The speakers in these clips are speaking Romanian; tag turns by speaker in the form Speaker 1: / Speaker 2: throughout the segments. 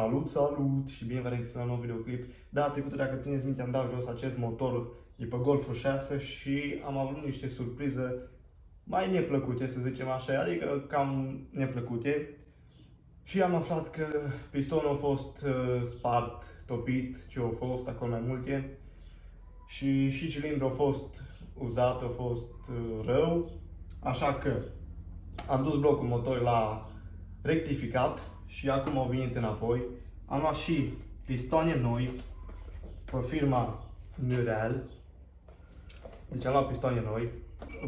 Speaker 1: Salut, salut și bine v-am regăsit la un nou videoclip. Data trecută, dacă țineți minte, am dat jos acest motor de pe Golf 6 și am avut niște surprize mai neplăcute, să zicem așa, adică cam neplăcute. Și am aflat că pistonul a fost spart, topit, ce a fost, acolo mai multe. Și cilindrul a fost uzat, a fost rău. Așa că am dus blocul motor la rectificat și acum au venit înapoi. Am luat și pistoane noi pe firma Murel. Deci am luat pistoane noi.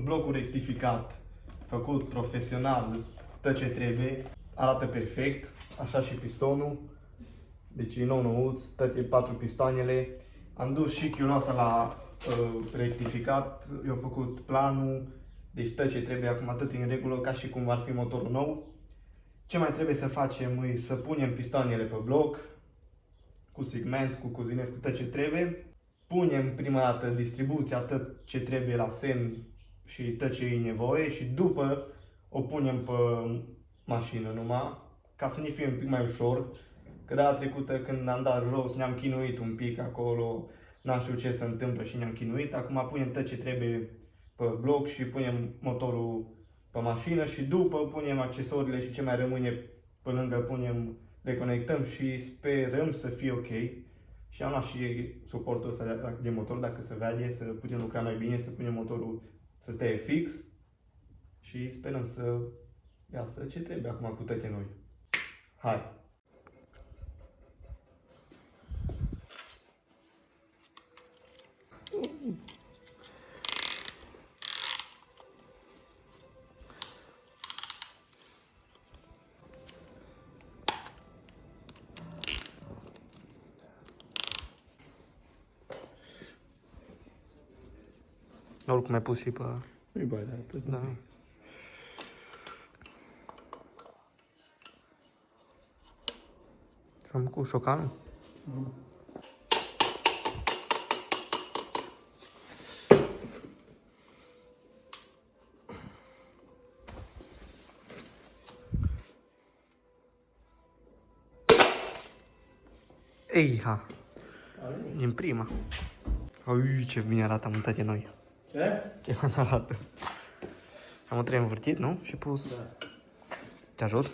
Speaker 1: Blocul rectificat, făcut profesional, tot ce trebuie. Arată perfect. Așa și pistonul. Deci e nou-nouț, toate 4 pistoanele. Am dus și chiunoasa la rectificat. Eu am făcut planul. Deci tot ce trebuie acum, atât în regulă ca și cum ar fi motorul nou. Ce mai trebuie să facem e să punem pistoanele pe bloc, cu segmenți, cu cozineți, cu tot ce trebuie. Punem prima dată distribuția, tot ce trebuie la semn și tot ce e nevoie și după o punem pe mașină numai, ca să ne fie un pic mai ușor. Că data trecută când am dat jos ne-am chinuit un pic acolo, n-am știut ce se întâmplă și ne-am chinuit. Acum punem tot ce trebuie pe bloc și punem motorul pe mașină și după punem accesoriile și ce mai rămâne pe lângă punem, le conectăm și sperăm să fie ok. Și am luat și suportul ăsta de motor, dacă se vede, să putem lucra mai bine, să punem motorul să stea fix și sperăm să iasă ce trebuie acum cu toate noi. Hai! Oricum ai pus și pe...
Speaker 2: Nu-i bai, dar atât.
Speaker 1: Da. Și am cu șocanul? Ei, ha! Din prima. Ui, ce bine arată amântate noi.
Speaker 2: Ce?
Speaker 1: Ce bine arată. Am trei învârtit, nu? Și pus...
Speaker 2: Da.
Speaker 1: Te ajut?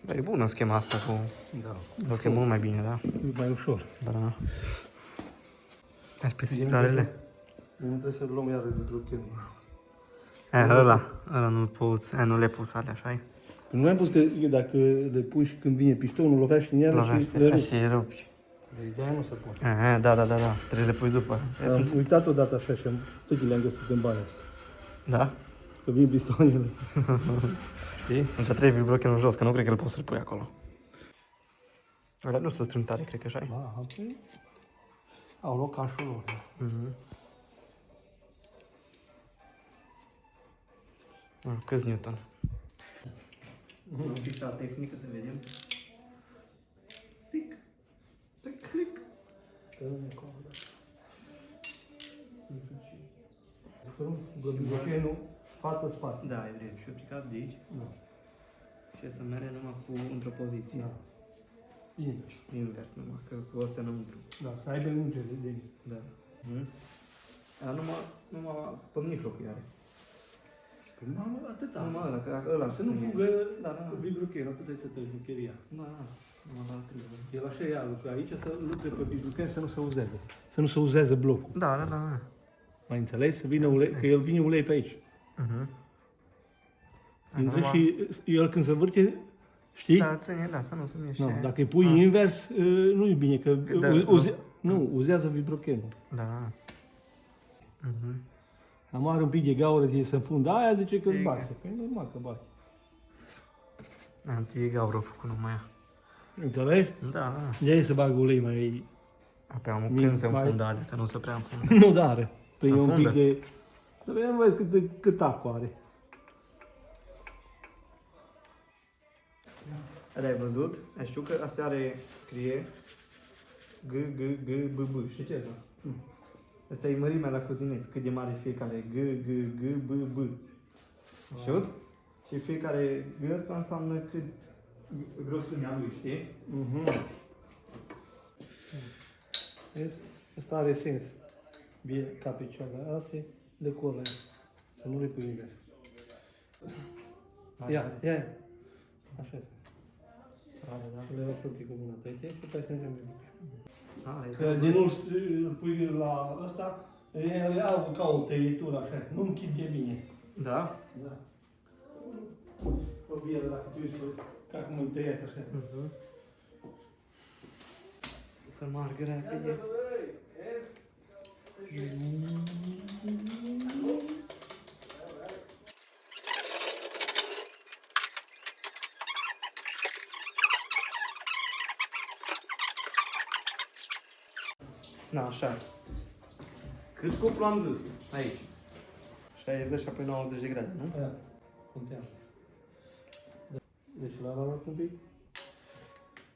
Speaker 1: Da, e bună schema asta cu...
Speaker 2: Da.
Speaker 1: Loc e mult mai bine, da?
Speaker 2: E mai ușor.
Speaker 1: Da. Ai specificatoarele?
Speaker 2: Nu trebuie să luăm iară de drochenul.
Speaker 1: Ăla nu-l pus, nu le pus alea, așa-i?
Speaker 2: Nu mi-am pus că dacă le pui și când vine pistonul, lovea și în iară și le rupi.
Speaker 1: Și rupi.
Speaker 2: De-aia nu se poate.
Speaker 1: Da. Trebuie să le pui după.
Speaker 2: Am uitat odată așa și toate le-am găsit în baia asta.
Speaker 1: Da?
Speaker 2: Că vin pistoanele.
Speaker 1: Știi? Atunci trebuie vibrochenul jos, că nu cred că îl poți să-l pui acolo. Alea nu se strâng tare, cred că așa-i?
Speaker 2: Apoi au locașul lor.
Speaker 1: Câți Newton? Fixa tehnică, să vedem. Tic. Tic, clic.
Speaker 2: Drochenul față-spate.
Speaker 1: Da, e drept. Și aplicat de aici.
Speaker 2: Da.
Speaker 1: Și să merge numai cu într-o poziție.
Speaker 2: Da. Invers.
Speaker 1: Invers numai, că cu astea înăuntru.
Speaker 2: Da, să aibă ungele de aici.
Speaker 1: Da. Dar numai pe mijlocul are.
Speaker 2: Păi nu, atâta.
Speaker 1: Numai ăla, că ăla
Speaker 2: Să nu fugă
Speaker 1: Da.
Speaker 2: vibruchenul, atât este tălbucheria.
Speaker 1: Da. Numai la trebuie.
Speaker 2: El așa ia lucru aici, să lucre pe vibruchen, să nu se uzeze. Să nu se uzeze blocul.
Speaker 1: Da.
Speaker 2: Mai înțeles? Să vină ulei, că el vine ulei pe aici. Intră și el când se vârte, știi?
Speaker 1: Da, ține, da, să nu se miște.
Speaker 2: No, dacă îi pui invers, nu e bine, că uzează vibrochenul.
Speaker 1: Da.
Speaker 2: Am are un pic de gaură de să înfundă aia, zice că îl bate. Păi normal că bate.
Speaker 1: E gaură făcut numai ea.
Speaker 2: Înțelegi?
Speaker 1: Da.
Speaker 2: De-aia să bagă ulei mai...
Speaker 1: Apoi am când se înfundă alea, că nu se prea înfundă.
Speaker 2: Nu, dar are. Păi e un
Speaker 1: înfundă?
Speaker 2: pic de... Să vedem, vezi cât acu are.
Speaker 1: Ai văzut? Știu că asta are, scrie G, știi ce e asta? Asta e mărimea la cozineți, cât de mare e fiecare G, B. Știut? Și fiecare G ăsta înseamnă cât grosimea lui, știi?
Speaker 2: Vezi? Asta are sens. Bine, ca picioarele astea, de acolo, să nu le pui invers. Ia. Așa este. Și le roți cu mâna tăie și puteai să întâmple. Că din nou îl pui la ăsta, ele au ca o tăietură așa, nu închide bine.
Speaker 1: Da?
Speaker 2: Da. O biere dacă tu ești ca cum îi tăiat așa.
Speaker 1: Să margă repede. Na, așa. Cât cuplu am zis? Aici. 60 și apoi 90 de grade, nu?
Speaker 2: Da, contează. Deci l-a luat un pic.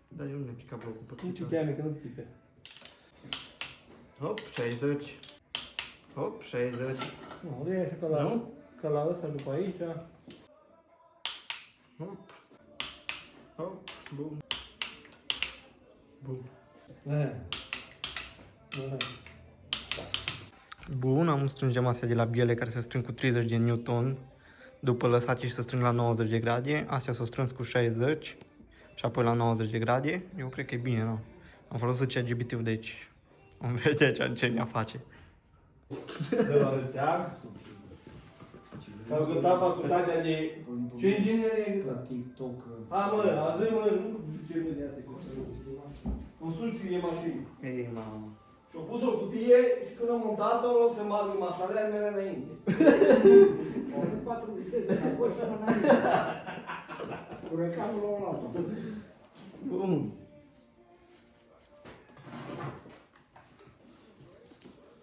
Speaker 1: Dar eu nu mi-am picat blocul pe
Speaker 2: Nu
Speaker 1: picior.
Speaker 2: pică, mică, nu pică.
Speaker 1: Hop, 60. Hop, 60.
Speaker 2: Nu, le ia și ca
Speaker 1: Nu?
Speaker 2: la ăsta după aici.
Speaker 1: Hop. Hop, bum. Bum.
Speaker 2: Da.
Speaker 1: Bun, am strângem astea de la biele care se strâng cu 30 de Newton. După lăsate și se strâng la 90 de grade. Astea s-au strâns cu 60 și apoi la 90 de grade. Eu cred că e bine, nu? Am folosit ChatGPT-ul de aici. Am vedea ce ne-a face.
Speaker 2: De la teag. Am gătat facultatea de... Ce inginerie ai gătat?
Speaker 3: TikTok.
Speaker 2: A, mă, azi, mă, nu zice de astea construcții de mașini.
Speaker 1: Ei, mamă.
Speaker 2: Și-au pus o cutie și când am montat-o, în loc să margă mașinile, mele înainte.
Speaker 3: Au avut 4 viteze înapoi și una înainte. Curecanul la un altul.
Speaker 1: Bun.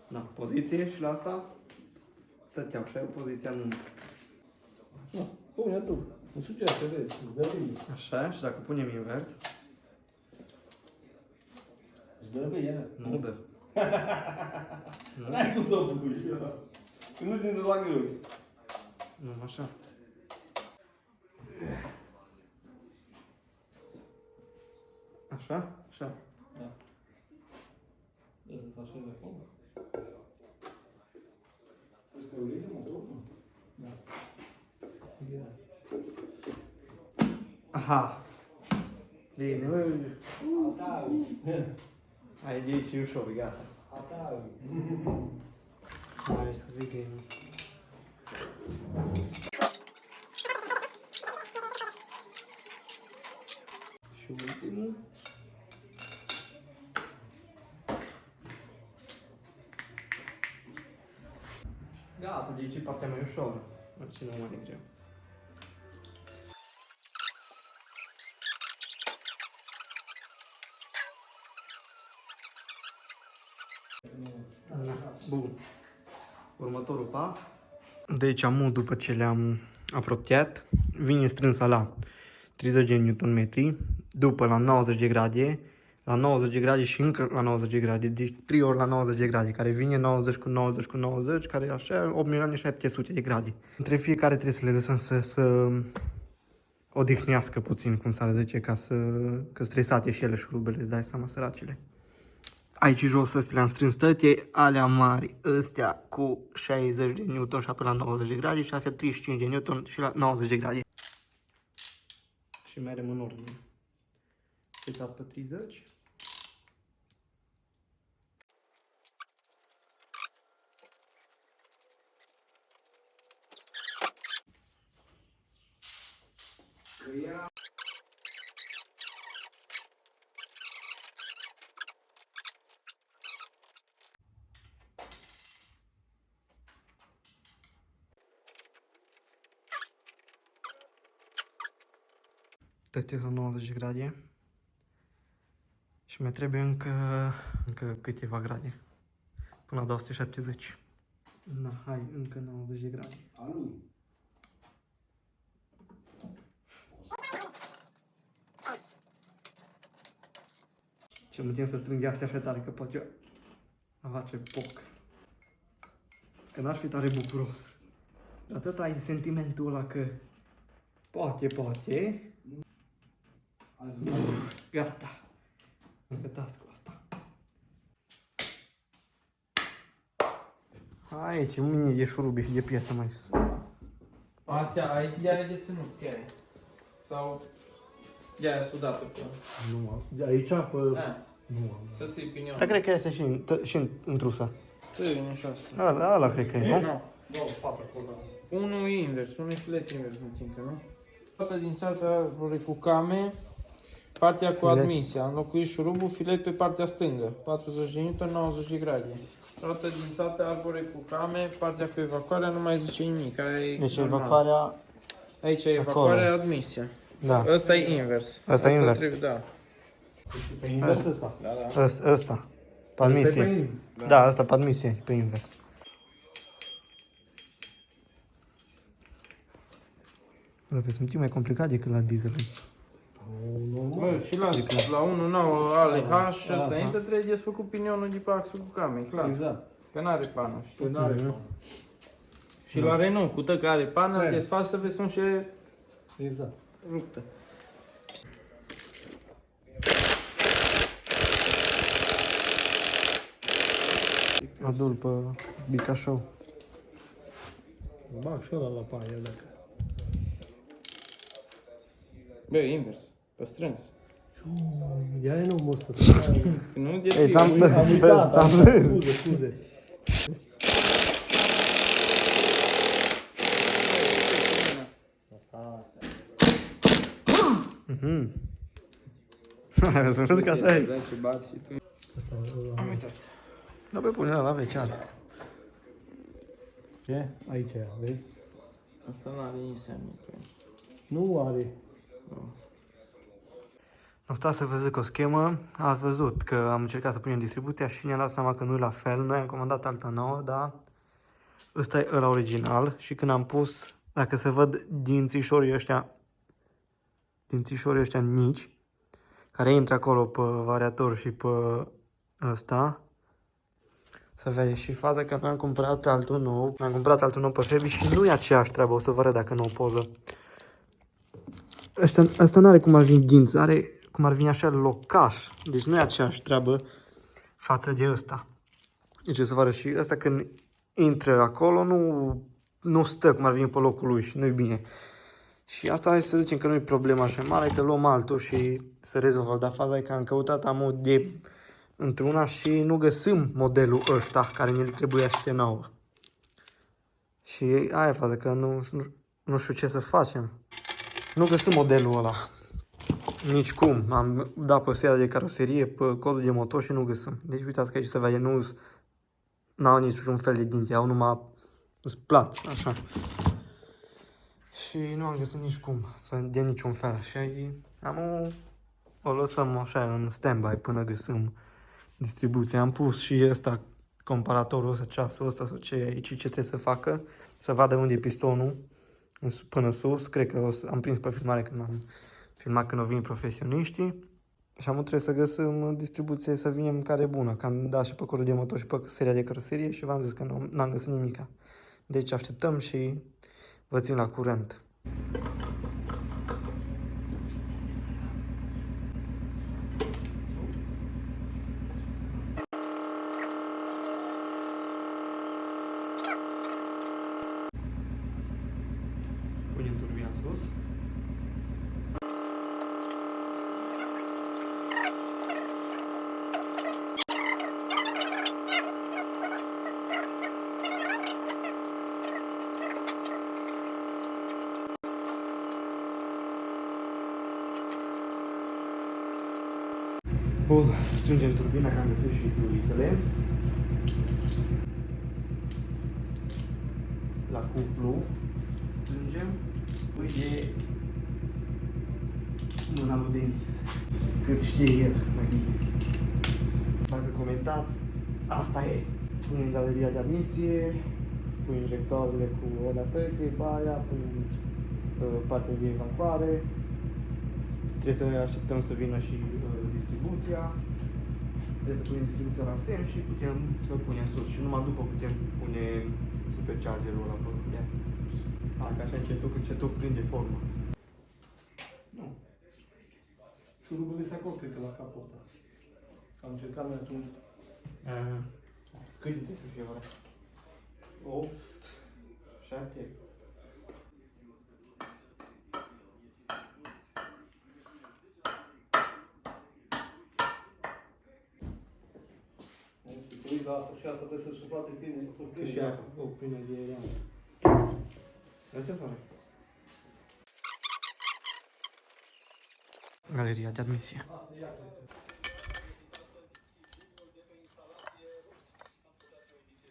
Speaker 1: Da, poziție și la asta stăteau și eu poziția nu.
Speaker 2: Da, pune tu. Nu știu ce vezi, îți dă bine.
Speaker 1: Așa, și dacă punem invers,
Speaker 2: Îți dă bine.
Speaker 1: nu dă.
Speaker 2: N-ai cum să o pui. Că nu ți la greu.
Speaker 1: Nu, așa. Așa? Așa.
Speaker 2: Da. Să așa de acolo.
Speaker 3: Este o linie motorul?
Speaker 2: Da. Bine.
Speaker 1: Aha. Bine, mă.
Speaker 3: Ataui.
Speaker 1: Ai de aici ușor, gata.
Speaker 3: Ataui.
Speaker 1: Hai să vedem. Și ultimul. Gata, de aici e partea mai ușoară. Aici nu mai e greu. Bun. Următorul pas. Deci amul, după ce le-am apropiat, vine strânsa la 30 de Nm, după la 90 de grade, la 90 de grade și încă la 90 de grade, deci 3 ori la 90 de grade, care vine 90 cu 90 cu 90, care e așa 8.700.000 de grade. Între fiecare trebuie să le lăsăm să odihnească puțin, cum s-ar zice, că stresate și ele șurubele, îți dai seama, săracele. Aici jos astea le-am strâns toate, alea mari, astea cu 60 de Newton și apoi la 90 de grade și astea 35 de Newton și la 90 de grade. Și mergem în ordine. Setat pe 30. Toate la 90 de grade. Și mai trebuie încă câteva grade. Până la 270. Na, hai, încă 90 de grade.
Speaker 3: A lui.
Speaker 1: Ce nu timp să strâng astea așa tare, că poate eu a face poc. Că n-aș fi tare bucuros. Atât ai sentimentul ăla că poate.
Speaker 2: Gata. Încătați cu asta.
Speaker 1: Aici, mâine de șurubi și de piesă mai sus.
Speaker 4: Astea, ea e de ținut, chiar e. Sau... Ea e sudată pe...
Speaker 2: Nu am. De aici, pe... Nu am.
Speaker 4: Să ții pinion.
Speaker 1: Dar cred că este și întrusă.
Speaker 4: Ține și asta.
Speaker 1: Ăla cred că e, nu?
Speaker 4: Nu.
Speaker 2: Două, patru acolo.
Speaker 4: Unul e invers, unul e filet invers, mă țincă, nu? Toată din țarța cu came, partea cu
Speaker 1: Filet.
Speaker 4: admisia. Am înlocuit șurubul, filet pe partea stângă. 40 de Newton, 90 de grade. Toată din țarța arbore cu came, partea cu evacuarea nu mai zice nimic. Aia e
Speaker 1: Deci
Speaker 4: normal.
Speaker 1: evacuarea...
Speaker 4: Aici e evacuarea, admisia.
Speaker 1: Da.
Speaker 4: Ăsta e invers.
Speaker 1: Ăsta e invers.
Speaker 4: Trebuie, da.
Speaker 2: Pe invers ăsta.
Speaker 4: Da, da.
Speaker 1: Ăsta. Pe admisie. Da, ăsta pe admisie, pe invers. Sunt un pic mai complicat decât la diesel.
Speaker 4: Bă, și la 1.9 ale H, ăsta intră, trebuie desfăcut pinionul de pe axul cu came, clar.
Speaker 2: Exact.
Speaker 4: Că n-are pană, știi?
Speaker 2: Păi n-are pan.
Speaker 4: Și la Renault, cu tă care are pană,
Speaker 2: Da.
Speaker 4: desfaci să vezi sunt și
Speaker 2: Exact.
Speaker 4: ruptă.
Speaker 1: Adul pe Bicașou.
Speaker 2: Bag și ăla la paie, dacă.
Speaker 4: Bă, invers, pe strâns.
Speaker 2: Ia nu mă să
Speaker 4: Nu de
Speaker 1: Ei,
Speaker 4: fie,
Speaker 2: Am uitat, scuze.
Speaker 1: Ai văzut că așa e?
Speaker 4: Ce bați și tu.
Speaker 1: Da, băi, pune la vecial.
Speaker 2: Ce? Aici e, vezi?
Speaker 4: Asta n-are insemne pe el.
Speaker 2: Nu are.
Speaker 1: Am stat să vă zic o schemă, ați văzut că am încercat să punem distribuția și ne-am dat seama că nu e la fel. Noi am comandat alta nouă, dar ăsta e ăla original și când am pus, dacă se văd dințișorii ăștia mici, care intră acolo pe variator și pe ăsta, să vede și faza că noi am cumpărat altul nou, am cumpărat altul nou pe Febi și nu e aceeași treabă, o să vă arăt dacă nu o poză. Ăsta nu are cum ar veni dinți, are cum ar veni așa locaș, deci nu e aceeași treabă față de ăsta. Deci o să vă arăt și ăsta când intră acolo nu stă cum ar veni pe locul lui și nu-i bine. Și asta hai să zicem că nu e problema așa mare, că luăm altul și se rezolvă, dar faza e că am căutat amul de într-una și nu găsim modelul ăsta care ne trebuia și nouă. Și aia e faza, că nu știu ce să facem. Nu găsim modelul ăla. Nici cum. Am dat pe seria de caroserie, pe codul de motor și nu găsim. Deci uitați că aici se vede, n-au niciun fel de dinți, au numai splați, așa. Și nu am găsit nici cum, de niciun fel. Și o lăsăm așa în stand-by până găsim distribuția. Am pus și ăsta, comparatorul ăsta, ceasul ăsta, sau ce e aici, ce trebuie să facă, să vadă unde e pistonul până sus. Cred că am prins pe filmare când am filmat când au venit profesioniștii. Și trebuie să găsim distribuție să vinem care e bună. Că am dat și pe codul de motor și pe seria de caroserie și v-am zis că n-am găsit nimica. Deci așteptăm și vă țin la curent. Punem turbina în sus. Bun, să strângem turbina, că am găsit și piulițele. La cuplu strângem. Uite mâna lui Denis. Cât știe el mai bine. Dacă comentați, asta e. Punem galeria de admisie, cu injectoarele cu alea tăie, pe aia, punem partea de evacuare. Trebuie să așteptăm să vină și distribuția. Trebuie să punem distribuția la sem și putem să-l punem sus. Și numai după putem pune superchargerul ăla pe ea. Că așa încetul prinde formă. Nu.
Speaker 2: Șurubele se acolo, cred că la capul ăsta. Am încercat noi atunci.
Speaker 1: Cât trebuie să fie ora? 8, 7.
Speaker 2: Te uiți la asta și asta trebuie să-și poate bine.
Speaker 1: Că și aia o plină de ea. Asta e fără. Galeria de admisie.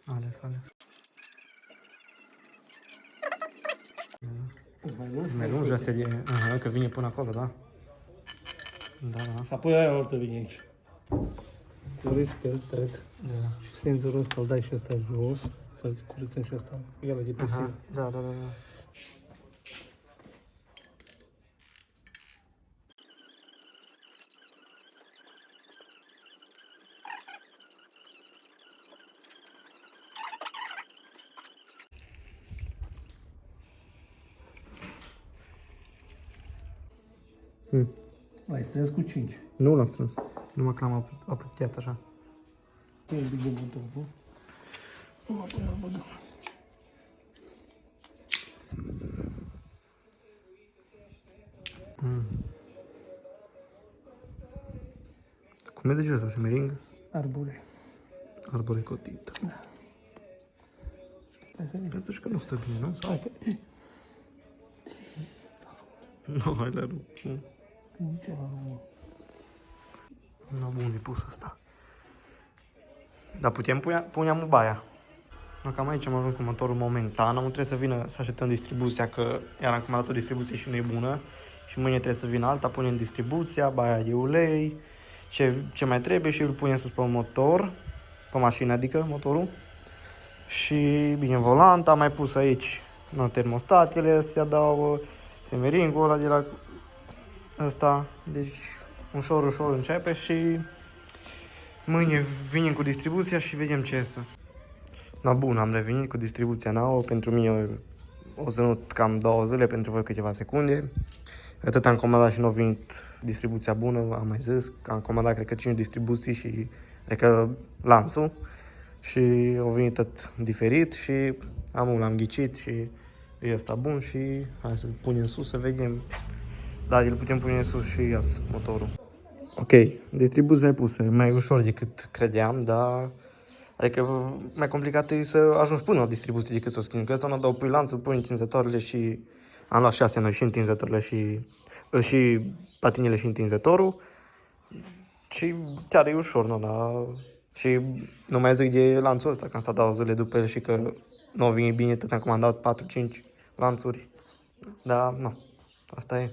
Speaker 1: Ales.
Speaker 2: Mai lung?
Speaker 1: Mai lung asta de... Aha, că vine până acolo, da? Da.
Speaker 2: Și apoi aia ori vine aici. Florezi pe tăt.
Speaker 1: Da.
Speaker 2: Și senzorul ăsta îl dai și ăsta jos. Să-l curățăm și ăsta. Iară de pe
Speaker 1: Aha, da.
Speaker 2: Mai strâns cu 5.
Speaker 1: Nu l-am strâns. Numai că l-am apropiat așa.
Speaker 2: E un pic de butonul. Nu apoi la băgăm.
Speaker 1: Cum zice asta? Semering?
Speaker 2: Arbore.
Speaker 1: Arbore cotit.
Speaker 2: Hai să vedem.
Speaker 1: Asta și că nu stă bine, nu? Sau?
Speaker 2: Hai că...
Speaker 1: Nu, hai la rup.
Speaker 2: Nici ăla nu.
Speaker 1: Nu, bun, e pus asta. Dar putem pune baia. Cam aici am ajuns cu motorul momentan. Am trebuie să vină să așteptăm distribuția, că iar am comandat o distribuție și nu e bună. Și mâine trebuie să vină alta, punem distribuția, baia de ulei, ce mai trebuie și îl punem sus pe motor, pe mașină, adică motorul. Și bine, volant, am mai pus aici termostatele, se adaugă semeringul ăla de la ăsta. Deci ușor începe și mâine venim cu distribuția și vedem ce este. Na bun, am revenit cu distribuția nouă, pentru mine o ținut cam 2 zile, pentru voi câteva secunde. Atât am comandat și nu a venit distribuția bună, am mai zis, că am comandat cred că 5 distribuții și cred că lanțul. Și au venit tot diferit și l-am ghicit și e ăsta bun și hai să-l punem sus să vedem. Da, îl putem pune sus și ias motorul. Ok, distribuția e pusă, mai ușor decât credeam, dar adică mai complicat e să ajungi până la distribuție decât să o schimbi. Că ăsta nu dau pui lanțul, pui întinzătoarele și am luat 6 noi și întinzătoarele și patinele și întinzătorul. Și chiar e ușor, nu, da? Și nu mai zic de lanțul ăsta, că am stat 2 zile după el și că nu a venit bine, tot am comandat 4-5 lanțuri. Dar, nu, asta e.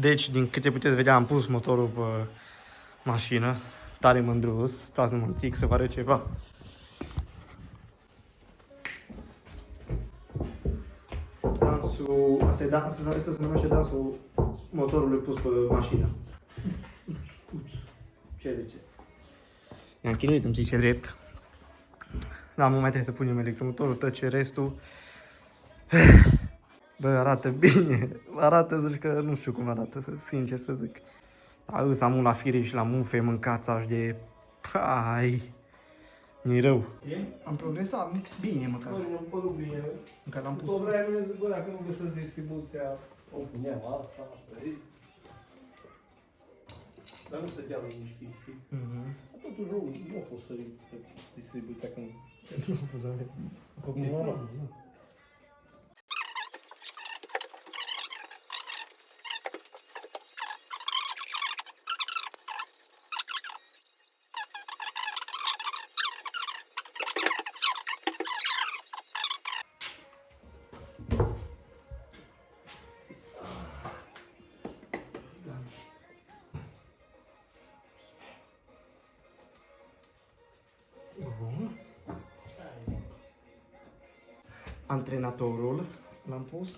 Speaker 1: Deci, din câte puteți vedea, am pus motorul pe mașină, tare mândruos, stați numai un pic să vă arăt ceva. Dansul, asta se numește dansul motorului pus pe mașină. Ce ziceți? I-am chinuit, îmi zice drept. Da, nu mai trebuie să punem electromotorul, tot ce restul. Bă, arată bine, arată, zici că nu știu cum arată, sincer să zic. Dar am un la fire și la mufe mâncați aș de... Pai, E rău.
Speaker 3: Am progresat bine măcar.
Speaker 2: Noi ne-am părut bine.
Speaker 3: Încă l-am pus.
Speaker 2: Tot vreme zic, bă, dacă nu găsesc distribuția, o puneam asta aici. Dar nu stăteam liniștit, știi? Totuși nu a fost să distribuția când... Nu, nu.
Speaker 3: Antrenatorul l-am pus.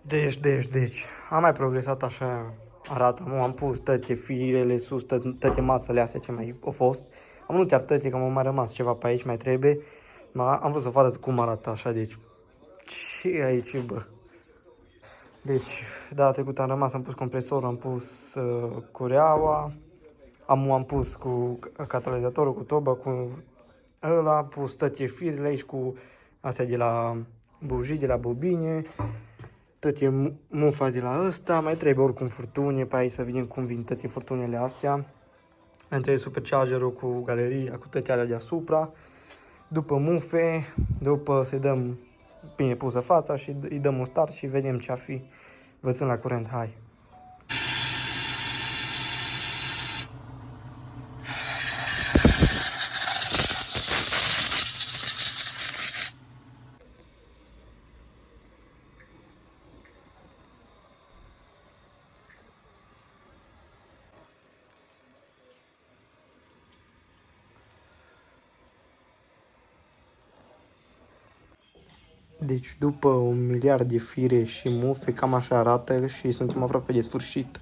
Speaker 1: Deci. Am mai progresat așa, arată, am pus toate firele sus, toate mațele astea ce mai au fost. Am nu chiar toate, că m-au mai rămas ceva pe aici, mai trebuie. Am vrut să vadă cum arată așa, deci, ce e aici, bă? Deci, data trecută am rămas, am pus compresorul, am pus cureaua, am pus cu catalizatorul, cu toba, cu ăla, am pus toate firele aici cu astea de la bujii, de la bobine, toate mufa de la ăsta, mai trebuie oricum furtune pe aici să vedem cum vin toate furtunele astea. Mai trebuie superchargerul cu galeria, cu toate alea deasupra, după mufe, după să-i dăm bine pusă fața și îi dăm un start și vedem ce-a fi văzând la curent, hai! Deci după 1 miliard de fire și mufe, cam așa arată și suntem aproape de sfârșit.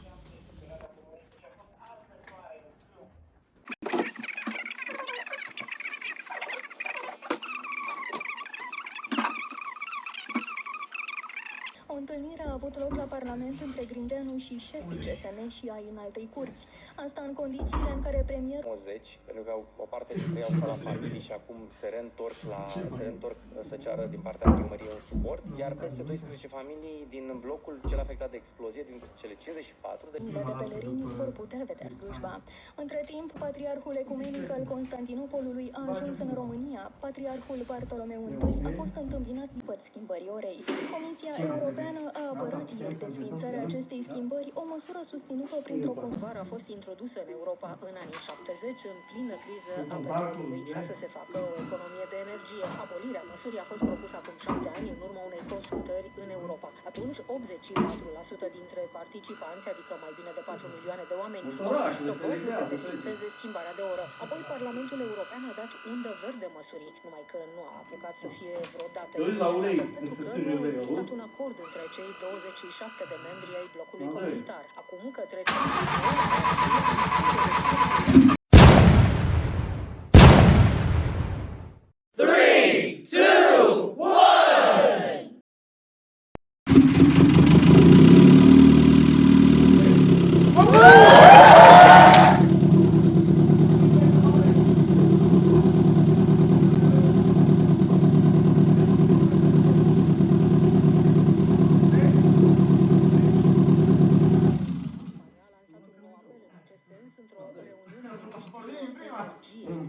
Speaker 5: O întâlnire a avut loc la Parlament între Grindeanu și șefii CSM și ai înaltei curți. Asta în condițiile în care premierul
Speaker 6: 90, pentru că o parte dintre ei au stat la familii și acum se reîntorc să ceară din partea primăriei un suport, iar peste 12 familii din blocul cel afectat de explozie, din cele 54 de
Speaker 5: de pelerini vor putea vedea slujba. Între timp, Patriarhul Ecumenic al Constantinopolului a ajuns în România. Patriarhul Bartolomeu I a fost întâmpinat după schimbării orei. Comisia Europeană a apărat ieri desființarea acestei schimbări, o măsură susținută printr-o convară a fost introdusă în Europa în anii 70, în plină criză a petrolului, ca să se facă o economie de energie. Abolirea măsurii a fost propusă acum 7 ani, în urma unei consultări în Europa. Atunci, 84% dintre participanți, adică mai bine de 4 milioane de oameni, au propus să se desfințeze schimbarea de oră. Apoi, Parlamentul European a dat undă verde măsurii, numai că nu a apucat să fie vreodată implementată, pentru că nu a existat un acord între cei 27 de membri ai blocului comunitar. Acum că trecem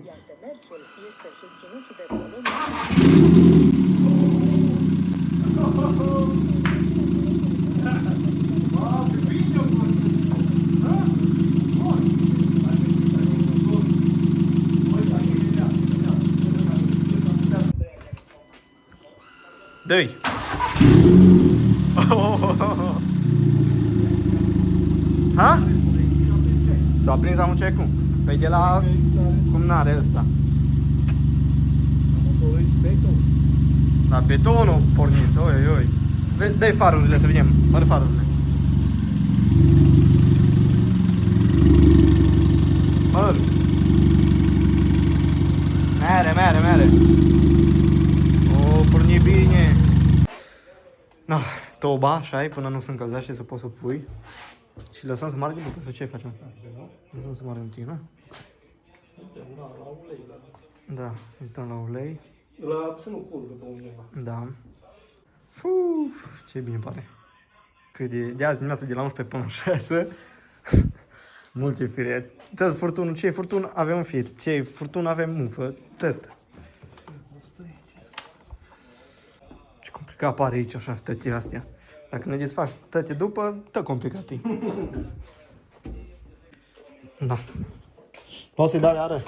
Speaker 5: iar demersul este susținut de Polonia.
Speaker 1: Dă-i! Ha? S-a prins am ce cum? Păi de la... cum n-are ăsta? La betonul pornit, oi. Dă-i farurile să vedem, fără farurile. Măr! Mere! O, porni bine! No, toba, așa e, până nu se încălzește să poți să pui. Și lăsăm să meargă după, sau ce facem? Lăsăm să meargă întâi, nu? Da, uităm la ulei.
Speaker 2: Să nu curgă pe undeva.
Speaker 1: Da. Ce bine pare. Cât de azi dimineața de la 11 până la 6. Multe fire. Tot furtunul, ce e furtun avem fir, ce e furtun avem mufă, tot. Ce complicat pare aici așa, tătii astea. Dacă ne desfaci tăte după, tot complicat e. Da. Poți să-i dau iară?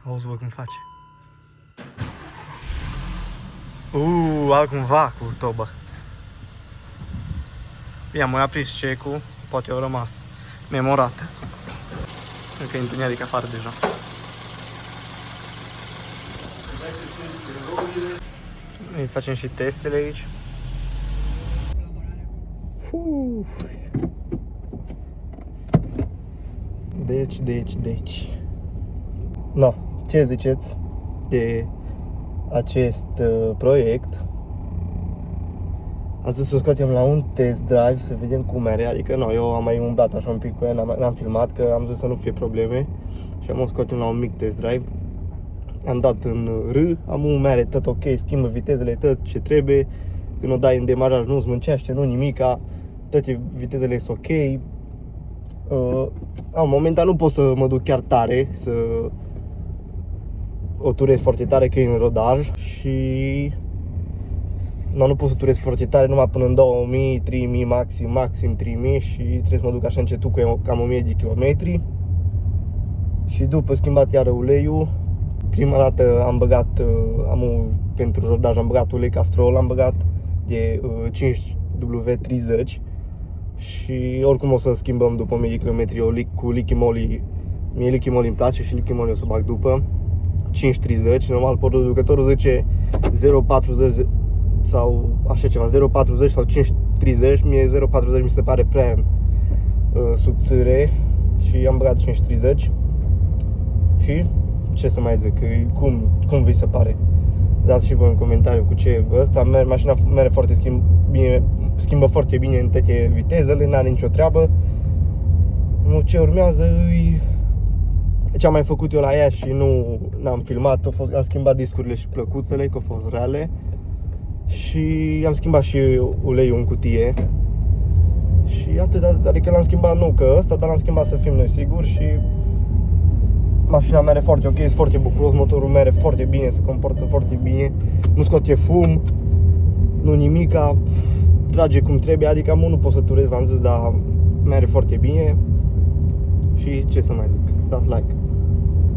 Speaker 1: Auzi, bă, cum face. Altcumva cu tobă. I-am mai aprins cecul, poate au rămas memorat. Cred că e întuneric afară deja. Noi facem și testele aici. Deci. No, ce ziceți de acest proiect? Am zis să scoatem la un test drive să vedem cum are, adică no, eu am mai umblat așa un pic cu el, n-am filmat că am zis să nu fie probleme și am o scoatem la un mic test drive. Am dat în R, am un mere tot ok, schimbă vitezele tot ce trebuie, când o dai în demaraj nu smâncește, nu nimica, toate vitezele sunt ok. Momentan nu pot să mă duc chiar tare, să o turez foarte tare că e în rodaj și nu pot să turez foarte tare numai până în 2000, 3000, maxim 3000 și trebuie să mă duc așa încetul cu cam 1000 de kilometri. Și după schimbat iară uleiul, prima dată am băgat, pentru rodaj am băgat ulei Castrol, am băgat de 5W30 și oricum o să schimbăm după 1000 km cu Liqui Moly. Mie Liqui Moly îmi place și Liqui Moly o să bag după 5.30, normal producătorul zice 0.40 sau așa ceva, 0.40 sau 5.30, mie 0.40 mi se pare prea subțire și am băgat 5.30 și ce să mai zic, cum vi se pare? Dați și voi în comentariu cu ce e ăsta, mașina merge foarte bine, schimbă foarte bine în toate vitezele, n-are nicio treabă. Ce urmează ce am mai făcut eu la ea și n-am filmat, am schimbat discurile și plăcuțele, că au fost reale. Și am schimbat și uleiul în cutie. Și atât, adică l-am schimbat nu că ăsta, dar l-am schimbat să fim noi siguri și mașina merge foarte ok, e foarte bucuros, motorul merge foarte bine, se comportă foarte bine, nu scoate fum, nu nimica, trage cum trebuie, adică nu pot să turez, v-am zis, dar merge foarte bine. Și ce să mai zic, dați like.